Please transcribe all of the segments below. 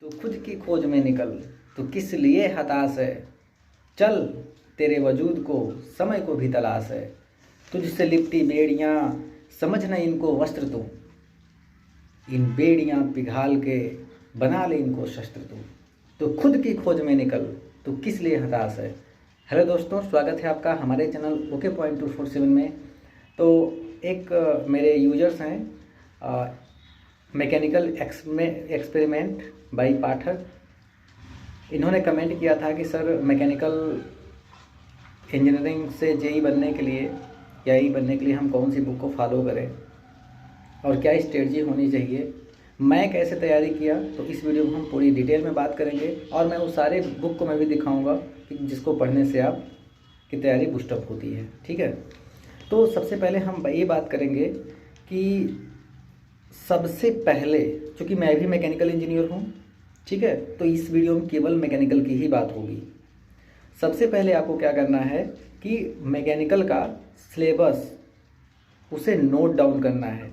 तू खुद की खोज में निकल, तू किस लिए हताश है। चल तेरे वजूद को समय को भी तलाश है। तुझसे लिपटी बेड़ियाँ समझ न इनको वस्त्र तू, इन बेड़ियाँ पिघाल के बना ले इनको शस्त्र तू। तो खुद की खोज में निकल, तू किस लिए हताश है। हेलो दोस्तों, स्वागत है आपका हमारे चैनल ओके पॉइंट 247 में। तो एक मेरे यूजर्स हैं मैकेनिकल एक्सपेरिमेंट बाई पाठक। इन्होंने कमेंट किया था कि सर मैकेनिकल इंजीनियरिंग से जेई बनने के लिए या ई बनने के लिए हम कौन सी बुक को फॉलो करें और क्या स्ट्रेटजी होनी चाहिए, मैं कैसे तैयारी किया। तो इस वीडियो में हम पूरी डिटेल में बात करेंगे और मैं उस सारे बुक को मैं भी दिखाऊंगा कि जिसको पढ़ने से आप की तैयारी बूस्टअप होती है। ठीक है, तो सबसे पहले हम ये बात करेंगे कि सबसे पहले, चूँकि मैं भी मैकेनिकल इंजीनियर हूँ, ठीक है, तो इस वीडियो में केवल मैकेनिकल की ही बात होगी। सबसे पहले आपको क्या करना है कि मैकेनिकल का सिलेबस उसे नोट डाउन करना है।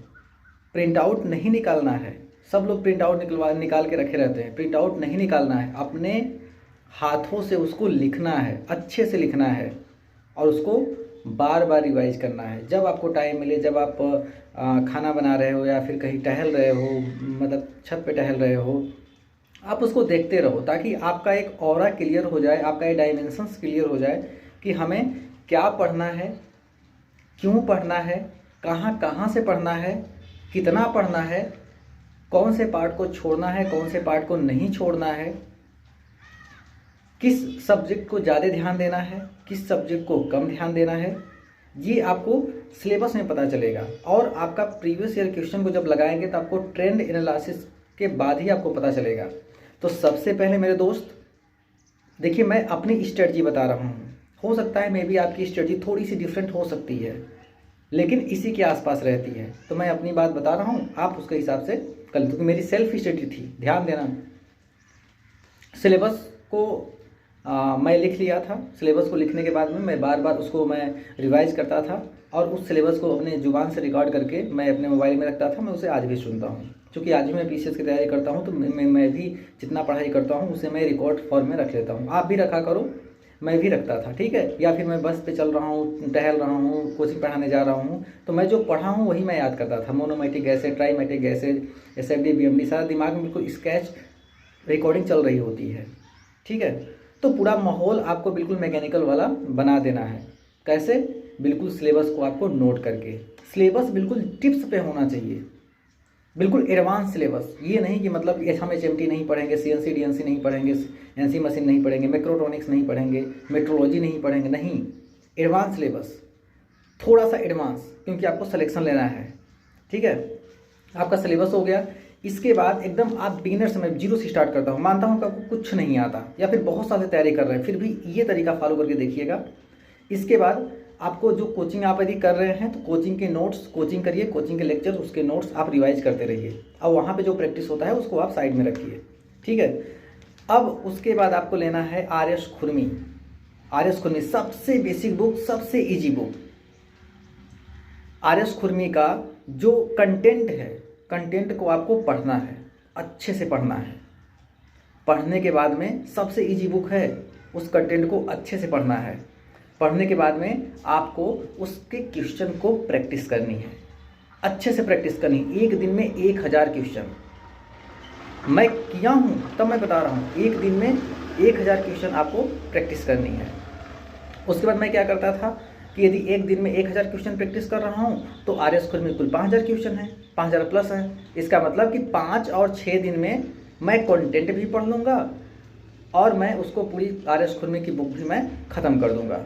प्रिंट आउट नहीं निकालना है। सब लोग प्रिंट आउट निकाल के रखे रहते हैं। प्रिंट आउट नहीं निकालना है, अपने हाथों से उसको लिखना है, अच्छे से लिखना है और उसको बार बार रिवाइज करना है। जब आपको टाइम मिले, जब आप खाना बना रहे हो या फिर कहीं टहल रहे हो, मतलब छत पे टहल रहे हो, आप उसको देखते रहो ताकि आपका एक ऑरा क्लियर हो जाए, आपका एक डायमेंशंस क्लियर हो जाए कि हमें क्या पढ़ना है, क्यों पढ़ना है, कहाँ कहाँ से पढ़ना है, कितना पढ़ना है, कौन से पार्ट को छोड़ना है, कौन से पार्ट को नहीं छोड़ना है, किस सब्जेक्ट को ज़्यादा ध्यान देना है, किस सब्जेक्ट को कम ध्यान देना है। ये आपको सिलेबस में पता चलेगा और आपका प्रीवियस ईयर क्वेश्चन को जब लगाएंगे तो आपको ट्रेंड एनालिसिस के बाद ही आपको पता चलेगा। तो सबसे पहले मेरे दोस्त देखिए, मैं अपनी स्ट्रेटजी बता रहा हूँ। हो सकता है मे बी आपकी स्ट्रेटजी थोड़ी सी डिफरेंट हो सकती है, लेकिन इसी के आसपास रहती है। तो मैं अपनी बात बता रहा हूँ, आप उसके हिसाब से कर लो, क्योंकि मेरी सेल्फ स्टडी थी। ध्यान देना, सिलेबस को मैं लिख लिया था। सिलेबस को लिखने के बाद में मैं बार बार उसको मैं रिवाइज करता था और उस सिलेबस को अपने ज़ुबान से रिकॉर्ड करके मैं अपने मोबाइल में रखता था। मैं उसे आज भी सुनता हूँ, क्योंकि आज भी मैं पीसीएस की तैयारी करता हूँ, तो मैं भी जितना पढ़ाई करता हूँ उसे मैं रिकॉर्ड फॉर्म में रख लेता हूँ। आप भी रखा करो, मैं भी रखता था, ठीक है। या फिर मैं बस पे चल रहा हूँ, टहल रहा हूँ, कोचिंग पढ़ाने जा रहा हूँ, तो मैं जो पढ़ा हूँ वही मैं याद करता था। मोनोमेटिक गैसेज, ट्राईमेटिक गैसेज, एसएफडी, बीएमडी, सारा दिमाग में बिल्कुल स्केच रिकॉर्डिंग चल रही होती है, ठीक है। तो पूरा माहौल आपको बिल्कुल मैकेनिकल वाला बना देना है। कैसे? बिल्कुल सिलेबस को आपको नोट करके। सिलेबस बिल्कुल टिप्स पे होना चाहिए, बिल्कुल एडवांस सिलेबस। ये नहीं कि मतलब हम एचएमटी नहीं पढ़ेंगे, सीएनसी डीएनसी नहीं पढ़ेंगे, एनसी मशीन नहीं पढ़ेंगे, मैक्रोट्रॉनिक्स नहीं पढ़ेंगे, मेट्रोलॉजी नहीं पढ़ेंगे, नहीं। एडवांस सिलेबस, थोड़ा सा एडवांस, क्योंकि आपको सिलेक्शन लेना है, ठीक है। आपका सिलेबस हो गया। इसके बाद एकदम आप बिगिनर से, मैं जीरो से स्टार्ट करता हूँ। मानता हूँ कि आपको कुछ नहीं आता या फिर बहुत साल से तैयारी कर रहे हैं, फिर भी ये तरीका फॉलो करके देखिएगा। इसके बाद आपको जो कोचिंग आप यदि कर रहे हैं तो कोचिंग के नोट्स कोचिंग करिए, कोचिंग के लेक्चर, उसके नोट्स आप रिवाइज करते रहिए और वहाँ पे जो प्रैक्टिस होता है उसको आप साइड में रखिए, ठीक है। अब उसके बाद आपको लेना है आर.एस. खुरमी। आर.एस. खुरमी सबसे बेसिक बुक, सबसे ईजी बुक। आर.एस. खुरमी का जो कंटेंट है, कंटेंट को आपको पढ़ना है, अच्छे से पढ़ना है। पढ़ने के बाद में सबसे इजी बुक है, उस कंटेंट को अच्छे से पढ़ना है। पढ़ने के बाद में आपको उसके क्वेश्चन को प्रैक्टिस करनी है, अच्छे से प्रैक्टिस करनी है। एक दिन में 1000 क्वेश्चन मैं किया हूँ, तब मैं बता रहा हूँ। एक दिन में 1000 क्वेश्चन आपको प्रैक्टिस करनी है। उसके बाद मैं क्या करता था कि यदि एक दिन में 1000 क्वेश्चन प्रैक्टिस कर रहा हूँ तो आर.एस. खुरमी कुल 5000 क्वेश्चन है, 5000 प्लस है। इसका मतलब कि 5 और 6 दिन में मैं कंटेंट भी पढ़ लूँगा और मैं उसको पूरी आर.एस. खुरमी की बुक भी मैं ख़त्म कर दूँगा।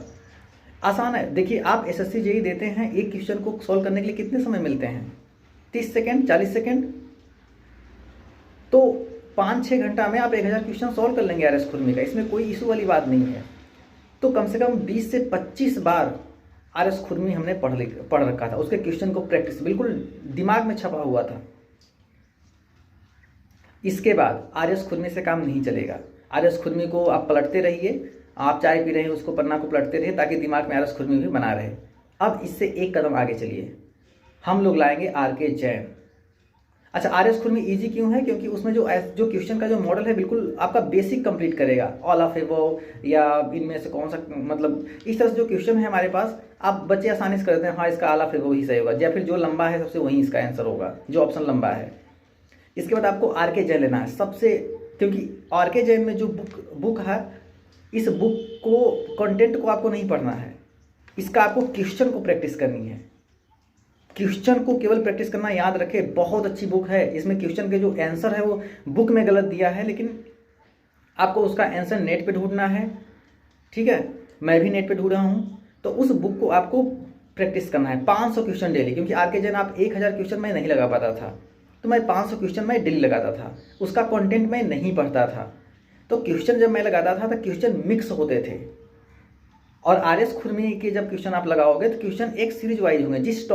आसान है। देखिए, आप एसएससी जेईई देते हैं, एक क्वेश्चन को सॉल्व करने के लिए कितने समय मिलते हैं? 30 सेकेंड, 40 सेकेंड। तो 5-6 घंटा में आप 1000 क्वेश्चन सॉल्व कर लेंगे आर.एस. खुरमी का। इसमें कोई इशू वाली बात नहीं है। तो कम से कम 20 से 25 बार आर.एस. खुरमी हमने पढ़ रखा था। उसके क्वेश्चन को प्रैक्टिस बिल्कुल दिमाग में छपा हुआ था। इसके बाद आर.एस. खुरमी से काम नहीं चलेगा। आर.एस. खुरमी को आप पलटते रहिए, आप चाय पी रहे हैं उसको पन्ना को पलटते रहिए ताकि दिमाग में आर.एस. खुरमी भी बना रहे। अब इससे एक कदम आगे चलिए, हम लोग लाएंगे आर.के. जैन। अच्छा, आर एस खुरमी इजी क्यों है? क्योंकि उसमें जो क्वेश्चन का जो मॉडल है बिल्कुल आपका बेसिक कंप्लीट करेगा, ऑल ऑफ एबव या इनमें से कौन सा, मतलब इस तरह से जो क्वेश्चन है हमारे पास, आप बच्चे आसानी से करते हैं, हाँ इसका ऑल ऑफ एबव ही सही होगा, या फिर जो लंबा है सबसे वही इसका आंसर होगा, जो ऑप्शन लंबा है। इसके बाद आपको आर के जैन लेना है सबसे, क्योंकि आर के जैन में जो बुक है, इस बुक को कंटेंट को आपको नहीं पढ़ना है, इसका आपको क्वेश्चन को प्रैक्टिस करनी है। क्वेश्चन को केवल प्रैक्टिस करना, याद रखें, बहुत अच्छी बुक है। इसमें क्वेश्चन के जो आंसर है वो बुक में गलत दिया है, लेकिन आपको उसका आंसर नेट पे ढूंढना है। ठीक है, मैं भी नेट पे ढूंढ रहा हूँ, तो उस बुक को आपको प्रैक्टिस करना है। 500 क्वेश्चन डेली, क्योंकि आर के जैन आप 1000 क्वेश्चन मैं नहीं लगा पाता था, तो मैं 500 क्वेश्चन मैं डेली लगाता था। उसका कंटेंट मैं नहीं पढ़ता था, तो क्वेश्चन जब मैं लगाता था तो क्वेश्चन मिक्स होते थे। और आर एस खुरमी के जब क्वेश्चन आप लगाओगे तो क्वेश्चन एक सीरीज वाइज होंगे, जिस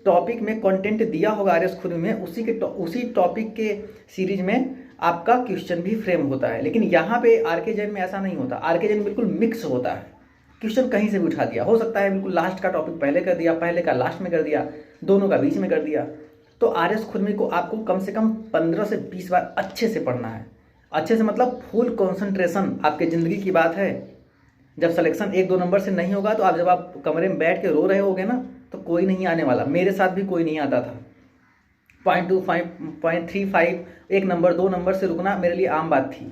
टॉपिक में कंटेंट दिया होगा आर एस खुरमी में, उसी टॉपिक के सीरीज में आपका क्वेश्चन भी फ्रेम होता है। लेकिन यहाँ पे आर के जैन में ऐसा नहीं होता, आर के जैन बिल्कुल मिक्स होता है, क्वेश्चन कहीं से भी उठा दिया, हो सकता है बिल्कुल लास्ट का टॉपिक पहले कर दिया, पहले का लास्ट में कर दिया, दोनों का बीच में कर दिया। तो आर एस खुरमी को आपको कम से कम 15 से 20 बार अच्छे से पढ़ना है। अच्छे से मतलब फुल कॉन्सेंट्रेशन, आपके ज़िंदगी की बात है। जब सिलेक्शन 1-2 नंबर से नहीं होगा, तो आप जब आप कमरे में बैठ के रो रहे होगे ना, तो कोई नहीं आने वाला। मेरे साथ भी कोई नहीं आता था। 0.25, 0.35, 1 नंबर 2 नंबर से रुकना मेरे लिए आम बात थी।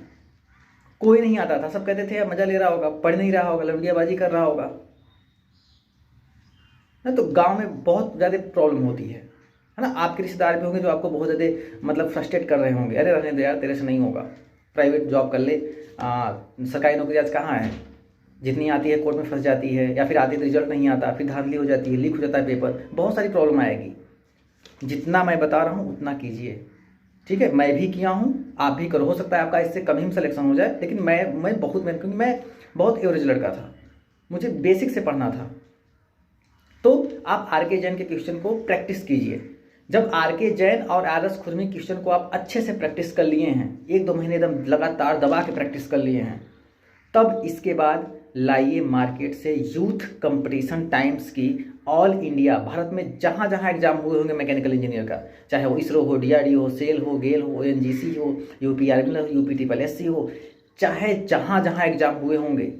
कोई नहीं आता था, सब कहते थे मजा ले रहा होगा, पढ़ नहीं रहा होगा, लंडियाबाजी कर रहा होगा ना। तो गांव में बहुत ज़्यादा प्रॉब्लम होती है ना। आपके रिश्तेदार भी होंगे जो आपको बहुत ज़्यादा मतलब फ्रस्ट्रेट कर रहे होंगे, अरे रहने दे यार, तेरे से नहीं होगा, प्राइवेट जॉब कर ले, सरकारी नौकरी आज कहाँ है, जितनी आती है कोर्ट में फंस जाती है, या फिर आती है तो रिजल्ट नहीं आता, फिर धांधली हो जाती है, लीक हो जाता है पेपर, बहुत सारी प्रॉब्लम आएगी। जितना मैं बता रहा हूँ उतना कीजिए, ठीक है। मैं भी किया हूँ, आप भी करो, हो सकता है आपका इससे कम ही सिलेक्शन हो जाए, लेकिन मैं बहुत मेहनत, क्योंकि मैं बहुत एवरेज लड़का था, मुझे बेसिक से पढ़ना था। तो आप आर के जैन के क्वेश्चन को प्रैक्टिस कीजिए। जब आर के जैन और आर एस खुरमी क्वेश्चन को आप अच्छे से प्रैक्टिस कर लिए हैं, 1-2 महीने एकदम लगातार दबा के प्रैक्टिस कर लिए हैं, तब इसके बाद लाइए मार्केट से यूथ कंपटीशन टाइम्स की ऑल इंडिया, भारत में जहाँ जहाँ एग्जाम हुए होंगे मैकेनिकल इंजीनियर का, चाहे वो इसरो हो, डीआरडीओ हो, सेल हो, गेल हो, एनजीसी हो, यूपीआरएल हो, यूपीटीपीएससी हो, चाहे जहाँ जहाँ एग्जाम हुए होंगे,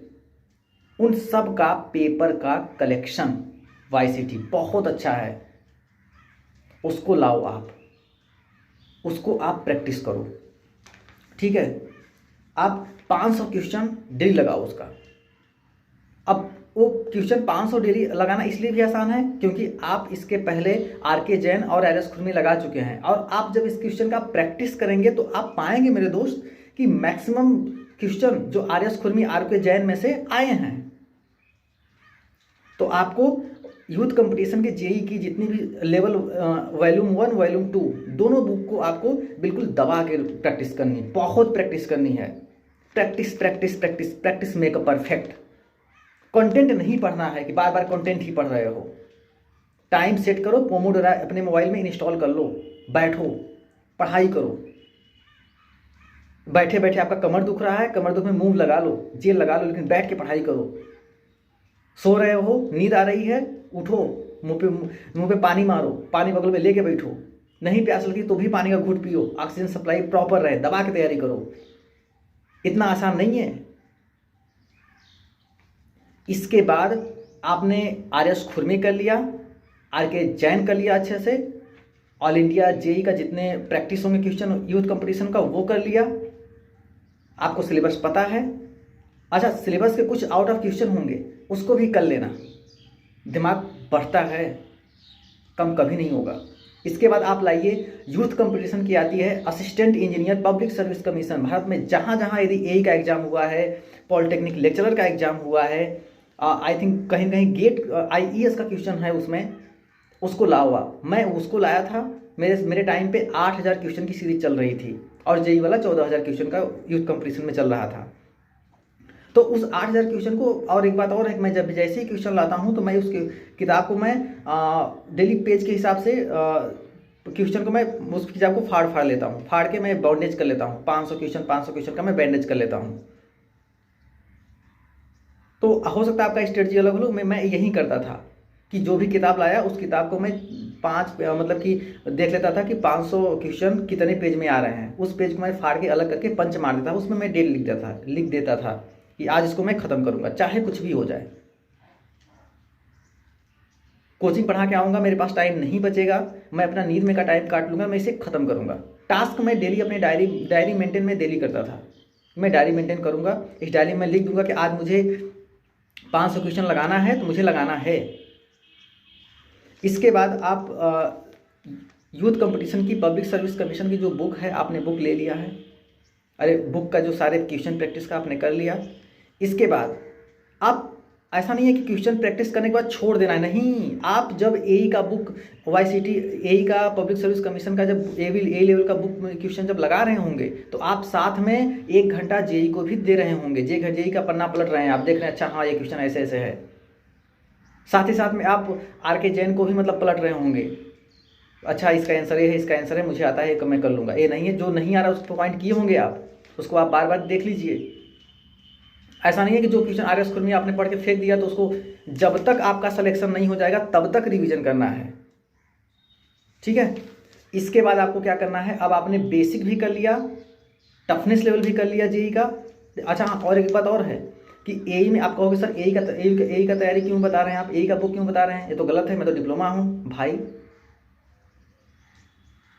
उन सब का पेपर का कलेक्शन वाईसीटी बहुत अच्छा है, उसको लाओ आप, उसको आप प्रैक्टिस करो, ठीक है। आप 500 क्वेश्चन डेली लगाओ उसका। अब वो क्वेश्चन 500 डेली लगाना इसलिए भी आसान है क्योंकि आप इसके पहले आर के जैन और आर एस खुरमी लगा चुके हैं, और आप जब इस क्वेश्चन का प्रैक्टिस करेंगे तो आप पाएंगे मेरे दोस्त कि मैक्सिमम क्वेश्चन जो आर एस खुरमी आर के जैन में से आए हैं। तो आपको यूथ कंपटीशन के जेई की जितनी भी लेवल वॉल्यूम 1 वॉल्यूम 2 दोनों बुक को आपको बिल्कुल दबा के प्रैक्टिस करनी, बहुत प्रैक्टिस करनी है। Practice practice practice practice make a perfect. Content नहीं पढ़ना है कि बार बार कंटेंट ही पढ़ रहे हो। टाइम सेट करो, पोमोडोरा अपने मोबाइल में इंस्टॉल कर लो, बैठो पढ़ाई करो। बैठे बैठे आपका कमर दुख रहा है, कमर दुख में मूव लगा लो, जेल लगा लो, लेकिन बैठ के पढ़ाई करो। सो रहे हो, नींद आ रही है, उठो, मुंह पे पानी मारो, पानी बगल में लेके बैठो, नहीं प्यास लगी तो भी पानी का घूंट पियो, ऑक्सीजन सप्लाई प्रॉपर रहे, दबा के तैयारी करो। इतना आसान नहीं है। इसके बाद आपने आर एस खुरमी कर लिया, आर के जैन कर लिया अच्छे से, ऑल इंडिया जेई का जितने प्रैक्टिस होंगे क्वेश्चन यूथ कंपटीशन का वो कर लिया, आपको सिलेबस पता है। अच्छा, सिलेबस के कुछ आउट ऑफ क्वेश्चन होंगे, उसको भी कर लेना, दिमाग बढ़ता है, कम कभी नहीं होगा। इसके बाद आप लाइए यूथ कंपटीशन की आती है assistant engineer public service commission. Bharat में जहाँ जहाँ यदि एई का एग्जाम हुआ है, पॉलिटेक्निक लेक्चरर का एग्जाम हुआ है, आई थिंक कहीं कहीं गेट आईईएस का क्वेश्चन है उसमें, उसको लाओ आप। मैं उसको लाया था, मेरे टाइम पे 8000 क्वेश्चन की सीरीज चल रही थी, और जेई वाला 14000 क्वेश्चन का यूथ कंपटीशन में चल रहा था। तो उस 8000 क्वेश्चन को, और एक बात और है कि मैं जब जैसे ही क्वेश्चन लाता हूँ तो मैं उस किताब को मैं डेली पेज के हिसाब से क्वेश्चन को मैं उस किताब को फाड़ लेता हूँ, फाड़ के मैं बैंडेज कर लेता हूँ। 500 क्वेश्चन का मैं बैंडेज कर लेता हूँ। तो हो सकता है आपका स्ट्रेटजी अलग हो, मैं यही करता था कि जो भी किताब लाया उस किताब को मैं मतलब कि देख लेता था कि 500 क्वेश्चन कितने पेज में आ रहे हैं, उस पेज को मैं फाड़ के अलग करके पंच मार देता था, उसमें मैं डेट लिख देता था कि आज इसको मैं ख़त्म करूँगा, चाहे कुछ भी हो जाए। कोचिंग पढ़ा के आऊँगा, मेरे पास टाइम नहीं बचेगा, मैं अपना नींद में का टाइम काट लूँगा, मैं इसे ख़त्म करूँगा। टास्क मैं डेली अपने डायरी मेंटेन में डेली करता था। मैं डायरी मेंटेन करूँगा, इस डायरी में लिख दूँगा कि आज मुझे 500 क्वेश्चन लगाना है तो मुझे लगाना है। इसके बाद आप यूथ कंपटीशन की पब्लिक सर्विस कमीशन की जो बुक है, आपने बुक ले लिया है, अरे बुक का जो सारे क्वेश्चन प्रैक्टिस का आपने कर लिया। इसके बाद आप, ऐसा नहीं है कि क्वेश्चन प्रैक्टिस करने के बाद छोड़ देना है, नहीं। आप जब एई का बुक, वाईसीटी एई का पब्लिक सर्विस कमीशन का जब ए लेवल का बुक क्वेश्चन जब लगा रहे होंगे तो आप साथ में 1 घंटा जेई को भी दे रहे होंगे। जेई का पन्ना पलट रहे हैं, आप देख रहे हैं, अच्छा हाँ ये क्वेश्चन ऐसे ऐसे है। साथ ही साथ में आप आरके जैन को भी मतलब पलट रहे होंगे, अच्छा इसका आंसर ये है, इसका आंसर है, मुझे आता है, मैं कर लूँगा। ये नहीं है, जो नहीं आ रहा उसको पॉइंट किए होंगे आप, उसको आप बार बार देख लीजिए। ऐसा नहीं है कि जो क्वेश्चन आर एस स्कूल में आपने पढ़ के फेंक दिया तो उसको जब तक आपका सिलेक्शन नहीं हो जाएगा तब तक रिवीजन करना है, ठीक है। इसके बाद आपको क्या करना है, अब आपने बेसिक भी कर लिया, टफनेस लेवल भी कर लिया जेई का। अच्छा हाँ, और एक बात और है कि एई में आप कहोगे सर एई का तैयारी क्यों बता रहे हैं आप, एई का बुक क्यों बता रहे हैं, ये तो गलत है, मैं तो डिप्लोमा हूँ। भाई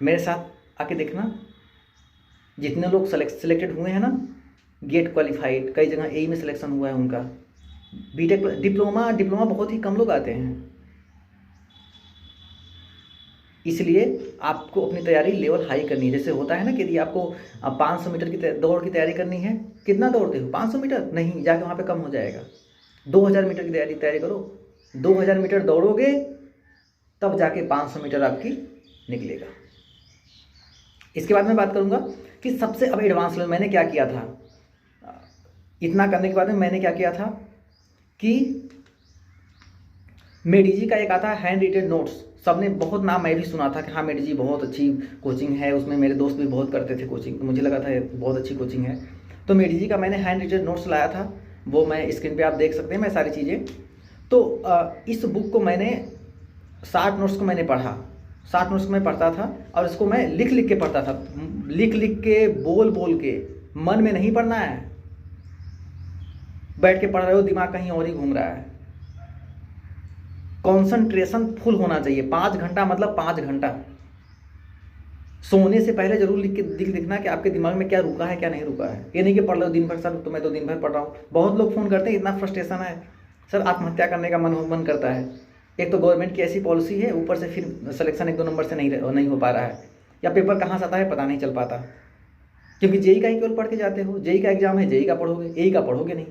मेरे साथ आके देखना, जितने लोग सिलेक्टेड हुए हैं ना, गेट क्वालिफाइड, कई जगह एई में सिलेक्शन हुआ है उनका, बीटेक डिप्लोमा बहुत ही कम लोग आते हैं। इसलिए आपको अपनी तैयारी लेवल हाई करनी है। जैसे होता है ना कि यदि आपको 500 मीटर की दौड़ की तैयारी करनी है, कितना दौड़ते हो, 500 मीटर नहीं, जाके वहाँ पे कम हो जाएगा, 2000 मीटर की तैयारी करो। 2000 मीटर दौड़ोगे तब जाके 500 मीटर आपकी निकलेगा। इसके बाद मैं बात करूँगा कि सबसे अब एडवांस लेवल मैंने क्या किया था। इतना करने के बाद में मैंने क्या किया था कि मेडीजी का एक आता है हैंड रिटेन नोट्स, सबने बहुत नाम मैं भी सुना था कि हाँ मेडीजी बहुत अच्छी कोचिंग है, उसमें मेरे दोस्त भी बहुत करते थे कोचिंग, मुझे लगा था बहुत अच्छी कोचिंग है। तो मेडीजी का मैंने हैंड रिटेन नोट्स लाया था, वो मैं स्क्रीन पे आप देख सकते हैं मैं सारी चीज़ें। तो इस बुक को मैंने 60 नोट्स को मैंने पढ़ा, 60 नोट्स को मैं पढ़ता था और इसको मैं लिख के पढ़ता था, लिख के बोल के, मन में नहीं पढ़ना है, बैठ के पढ़ रहे हो दिमाग कहीं और ही घूम रहा है। कंसंट्रेशन फुल होना चाहिए, 5 घंटा मतलब 5 घंटा। सोने से पहले जरूर लिखना कि आपके दिमाग में क्या रुका है क्या नहीं रुका है। ये नहीं कि पढ़ लो दिन भर, सर तो मैं तो दिन भर पढ़ रहा हूँ। बहुत लोग फ़ोन करते हैं, इतना फ्रस्ट्रेशन है सर, आत्महत्या करने का मन करता है। एक तो गवर्नमेंट की ऐसी पॉलिसी है, ऊपर से फिर सिलेक्शन 1-2 नंबर से नहीं हो पा रहा है, या पेपर कहाँ से आता है पता नहीं चल पाता, क्योंकि जेई का ही केवल पढ़ के जाते हो। जेई का एग्जाम है, जेई का पढ़ोगे, एई का पढ़ोगे नहीं।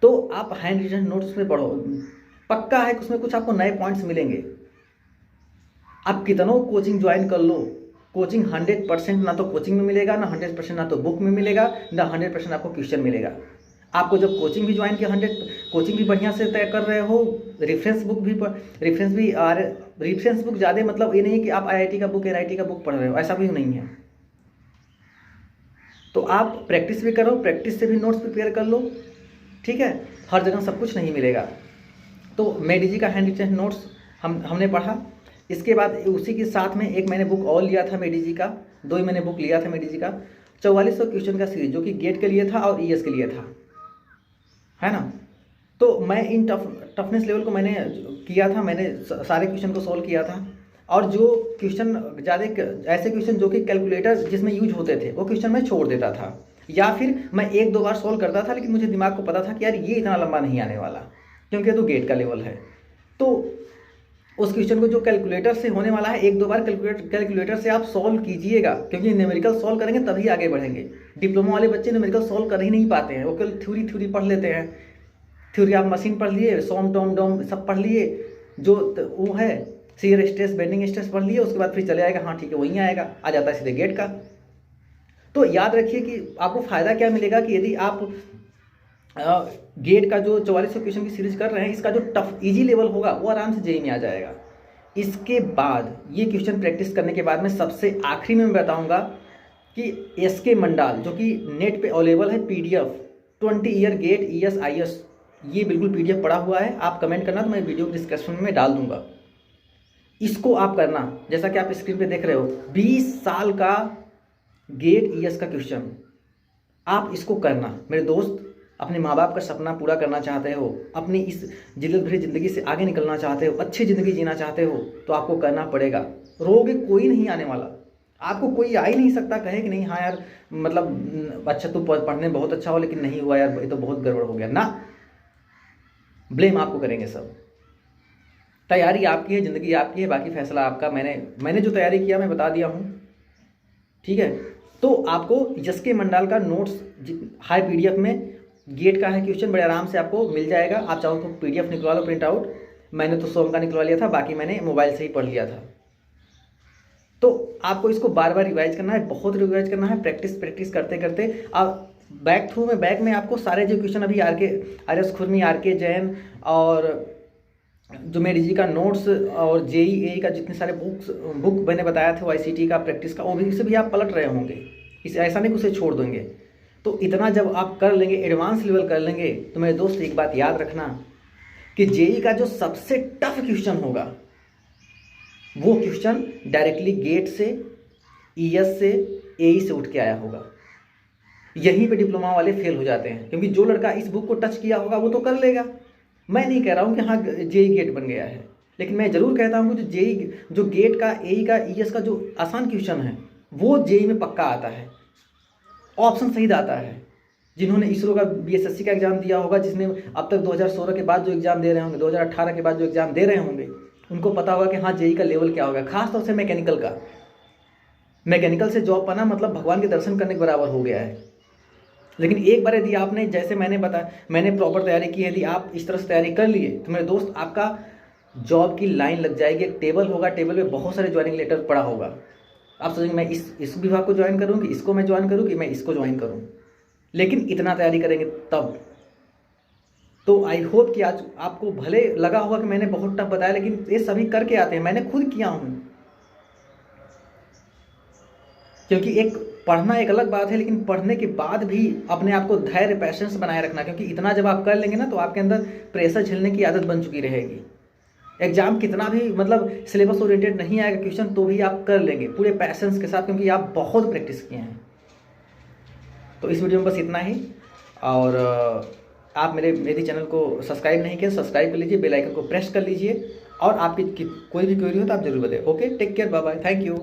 तो आप हैंड रिटन नोट्स में पढ़ो, पक्का है कि उसमें कुछ आपको नए पॉइंट्स मिलेंगे। आप कितनों कोचिंग ज्वाइन कर लो, कोचिंग 100% ना तो कोचिंग में मिलेगा, ना 100% ना तो बुक में मिलेगा, ना 100% आपको क्वेश्चन मिलेगा। आपको जब कोचिंग भी ज्वाइन किया, 100 कोचिंग भी बढ़िया से तय कर रहे हो, रेफरेंस बुक ज़्यादा, मतलब ये नहीं कि आप आईआईटी का बुक एनआईटी का बुक पढ़ रहे हो, ऐसा भी नहीं है। तो आप प्रैक्टिस भी करो, प्रैक्टिस से भी नोट्स प्रिपेयर कर लो, ठीक है। हर जगह सब कुछ नहीं मिलेगा। तो मेडीजी का हैंड रिटन नोट्स हमने पढ़ा। इसके बाद उसी के साथ में एक मैंने बुक और लिया था मेडीजी का, 2 ही मैंने बुक लिया था मेडीजी का, 4400 क्वेश्चन का सीरीज, जो कि गेट के लिए था और ईएस के लिए था, है ना। तो मैं इन टफनेस लेवल को मैंने किया था, मैंने सारे क्वेश्चन को सॉल्व किया था। और जो क्वेश्चन ज़्यादा ऐसे क्वेश्चन जो कि कैलकुलेटर जिसमें यूज होते थे वो क्वेश्चन मैं छोड़ देता था, या फिर मैं 1-2 बार सॉल्व करता था, लेकिन मुझे दिमाग को पता था कि यार ये इतना लंबा नहीं आने वाला, क्योंकि तो गेट का लेवल है। तो उस क्वेश्चन को जो कैलकुलेटर से होने वाला है, 1-2 बार कैलकुलेटर से आप सॉल्व कीजिएगा, क्योंकि न्यूमेरिकल सॉल्व करेंगे तभी आगे बढ़ेंगे। डिप्लोमा वाले बच्चे न्यूमेरिकल सॉल्व कर ही नहीं पाते हैं, वो केवल थ्योरी पढ़ लेते हैं। थ्योरी आप मशीन पढ़ लिए, सोम टॉम डोम सब पढ़ लिए, जो वो है सीयर स्ट्रेस बेंडिंग स्ट्रेस पढ़ लिए, उसके बाद फिर चले आएगा, हाँ ठीक है वहीं आएगा, आ जाता है सीधे गेट का। तो याद रखिए कि आपको फ़ायदा क्या मिलेगा कि यदि आप गेट का जो 4400 क्वेश्चन की सीरीज कर रहे हैं, इसका जो टफ इजी लेवल होगा वो आराम से जेई में आ जाएगा। इसके बाद ये क्वेश्चन प्रैक्टिस करने के बाद में सबसे आखिरी में मैं बताऊंगा कि एसके मंडाल, जो कि नेट पे अवेलेबल है PDF, 20 year GATE ES IS, ये बिल्कुल पीडीएफ पड़ा हुआ है। आप कमेंट करना तो मैं वीडियो डिस्क्रिप्शन में डाल दूंगा। इसको आप करना, जैसा कि आप स्क्रीन पे देख रहे हो, 20 साल का गेट ईएस का क्वेश्चन, आप इसको करना मेरे दोस्त। अपने माँ बाप का सपना पूरा करना चाहते हो, अपनी इस जिल्लत भरी ज़िंदगी से आगे निकलना चाहते हो, अच्छी ज़िंदगी जीना चाहते हो, तो आपको करना पड़ेगा। रोगे कोई नहीं आने वाला, आपको कोई आ ही नहीं सकता कहे कि नहीं हाँ यार मतलब अच्छा तू पढ़ने में बहुत अच्छा हो लेकिन नहीं हुआ यार, ये तो बहुत गड़बड़ हो गया ना। ब्लेम आपको करेंगे सब। तैयारी आपकी है, ज़िंदगी आपकी है, बाकी फैसला आपका। मैंने जो तैयारी किया मैं बता दिया हूँ, ठीक है। तो आपको जसके मंडाल का नोट्स हाई पीडीएफ में गेट का है क्वेश्चन, बड़े आराम से आपको मिल जाएगा। आप चाहो तो पीडीएफ निकलवा लो प्रिंट आउट, मैंने तो सोम का निकलवा लिया था, बाकी मैंने मोबाइल से ही पढ़ लिया था। तो आपको इसको बार बार रिवाइज करना है, बहुत रिवाइज करना है, प्रैक्टिस करते करते आप बैक में आपको सारे जो क्वेश्चन अभी आर एस खुरमी, आर के जैन और जो मेरी जी का नोट्स और जेईई का जितने सारे बुक मैंने बताया था आईसीटी का प्रैक्टिस का, वो भी से भी आप पलट रहे होंगे। इसे ऐसा नहीं कि उसे छोड़ देंगे। तो इतना जब आप कर लेंगे, एडवांस लेवल कर लेंगे, तो मेरे दोस्त एक बात याद रखना कि जेईई का जो सबसे टफ क्वेश्चन होगा वो क्वेश्चन डायरेक्टली गेट से, ईएस से, एई से उठ के आया होगा। यहीं पे डिप्लोमा वाले फेल हो जाते हैं, क्योंकि जो लड़का इस बुक को टच किया होगा वो तो कर लेगा। मैं नहीं कह रहा हूँ कि हाँ जेई गेट बन गया है, लेकिन मैं ज़रूर कहता हूँ कि जो गेट का, एई का, ईएस का जो आसान क्वेश्चन है वो जेई में पक्का आता है, ऑप्शन सही आता है। जिन्होंने इसरो का बीएसएससी का एग्ज़ाम दिया होगा, जिसने अब तक 2016 के बाद जो एग्ज़ाम दे रहे होंगे, 2018 के बाद जो एग्ज़ाम दे रहे होंगे, उनको पता होगा कि हाँ जेई का लेवल क्या होगा। खासतौर से मैकेनिकल से जॉब पाना मतलब भगवान के दर्शन करने के बराबर हो गया है। लेकिन एक बार यदि आपने, जैसे मैंने बताया, मैंने प्रॉपर तैयारी की, यदि आप इस तरह से तैयारी कर लिए तो मेरे दोस्त आपका जॉब की लाइन लग जाएगी। एक टेबल होगा, टेबल पे बहुत सारे ज्वाइनिंग लेटर पड़ा होगा। आप सोचेंगे मैं इस विभाग को ज्वाइन करूँ कि इसको मैं ज्वाइन करूँ कि मैं इसको ज्वाइन करूँ, लेकिन इतना तैयारी करेंगे तब। तो आई होप कि आज आपको भले लगा होगा कि मैंने बहुत टफ बताया, लेकिन ये सभी करके आते हैं, मैंने खुद किया हूँ। क्योंकि एक पढ़ना एक अलग बात है, लेकिन पढ़ने के बाद भी अपने आप को धैर्य, पैशेंस बनाए रखना, क्योंकि इतना जब आप कर लेंगे ना तो आपके अंदर प्रेशर झेलने की आदत बन चुकी रहेगी। एग्जाम कितना भी मतलब सिलेबस ओरिएंटेड नहीं आएगा क्वेश्चन, तो भी आप कर लेंगे पूरे पैशेंस के साथ, क्योंकि आप बहुत प्रैक्टिस किए हैं। तो इस वीडियो में बस इतना ही। और आप मेरे चैनल को सब्सक्राइब नहीं किया, सब्सक्राइब कर लीजिए, बेल आइकन को प्रेस कर लीजिए, और आपकी कोई भी क्वेरी हो तो आप जरूर बताइए। Okay, take care, bye bye, thank you.